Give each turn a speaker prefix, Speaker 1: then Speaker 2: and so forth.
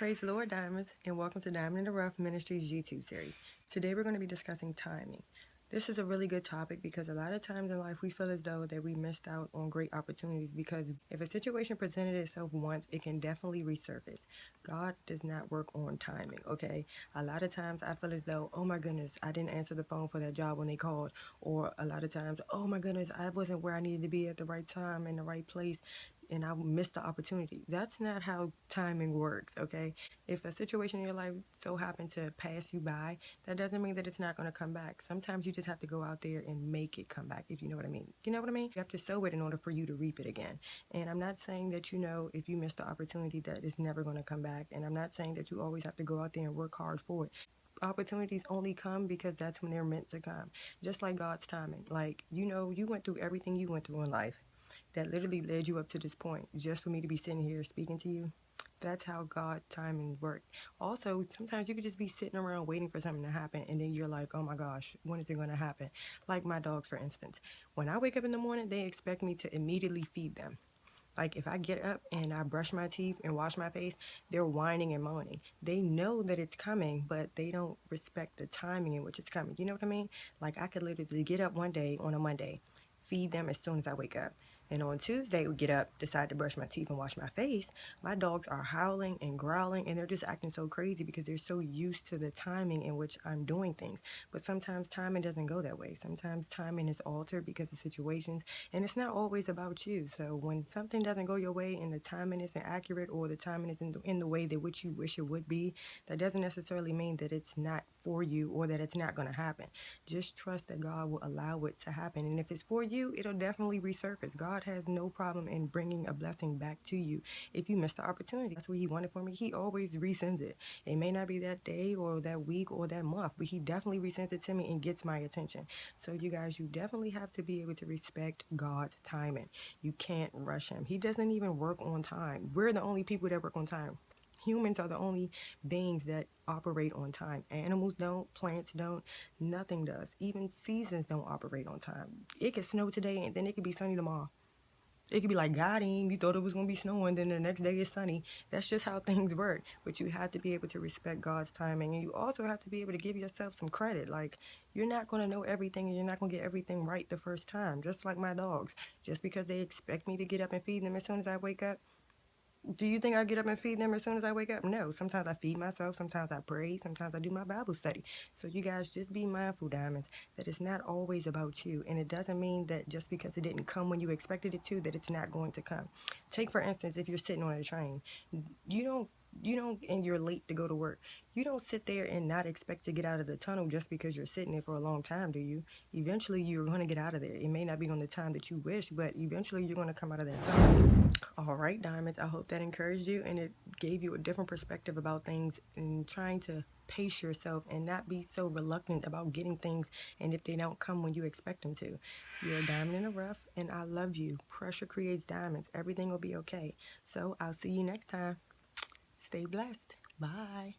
Speaker 1: Praise the Lord, Diamonds, and welcome to Diamond in the Rough Ministries YouTube series. Today we're going to be discussing timing. This is a really good topic because a lot of times in life we feel as though that we missed out on great opportunities because if a situation presented itself once, it can definitely resurface. God does not work on timing, okay? A lot of times I feel as though, oh my goodness, I didn't answer the phone for that job when they called. Or a lot of times, oh my goodness, I wasn't where I needed to be at the right time in the right place and I missed the opportunity. That's not how timing works, okay? If a situation in your life so happened to pass you by, that doesn't mean that it's not going to come back. Sometimes you just have to go out there and make it come back, if you know what I mean. You know what I mean? You have to sow it in order for you to reap it again. And I'm not saying that, if you miss the opportunity that it's never going to come back. And I'm not saying that you always have to go out there and work hard for it. Opportunities only come because that's when they're meant to come. Just like God's timing. Like, you went through everything you went through in life that literally led you up to this point just for me to be sitting here speaking to you. That's how God timing works. Also, sometimes you could just be sitting around waiting for something to happen and then you're like, oh my gosh, when is it going to happen? Like my dogs, for instance. When I wake up in the morning, they expect me to immediately feed them. Like if I get up and I brush my teeth and wash my face, they're whining and moaning. They know that it's coming, but they don't respect the timing in which it's coming. You know what I mean? Like I could literally get up one day on a Monday, feed them as soon as I wake up. And on Tuesday, we get up, decide to brush my teeth and wash my face. My dogs are howling and growling, and they're just acting so crazy because they're so used to the timing in which I'm doing things. But sometimes timing doesn't go that way. Sometimes timing is altered because of situations, and it's not always about you. So when something doesn't go your way and the timing isn't accurate or the timing isn't in the way that which you wish it would be, that doesn't necessarily mean that it's not for you or that it's not going to happen. Just trust that God will allow it to happen. And if it's for you, it'll definitely resurface. God has no problem in bringing a blessing back to you if you miss the opportunity. That's what he wanted for me. He always resends it. It may not be that day or that week or that month, but he definitely resends it to me and gets my attention. So you guys, you definitely have to be able to respect God's timing. You can't rush him. He doesn't even work on time. We're the only people that work on time. Humans are the only beings that operate on time. Animals don't, plants don't, nothing does. Even seasons don't operate on time. It could snow today and then it could be sunny tomorrow. It could be like, God, you thought it was going to be snowing, then the next day it's sunny. That's just how things work. But you have to be able to respect God's timing. And you also have to be able to give yourself some credit. Like, you're not going to know everything and you're not going to get everything right the first time. Just like my dogs. Just because they expect me to get up and feed them as soon as I wake up, do you think I get up and feed them as soon as I wake up? No. Sometimes I feed myself. Sometimes I pray. Sometimes I do my Bible study. So you guys just be mindful, Diamonds, that it's not always about you. And it doesn't mean that just because it didn't come when you expected it to, that it's not going to come. Take, for instance, if you're sitting on a train, and you're late to go to work. You don't sit there and not expect to get out of the tunnel just because you're sitting there for a long time, do you? Eventually, you're going to get out of there. It may not be on the time that you wish, but eventually you're going to come out of that tunnel. All right, Diamonds, I hope that encouraged you and it gave you a different perspective about things and trying to pace yourself and not be so reluctant about getting things and if they don't come when you expect them to. You're a diamond in the rough and I love you. Pressure creates diamonds. Everything will be okay. So I'll see you next time. Stay blessed. Bye.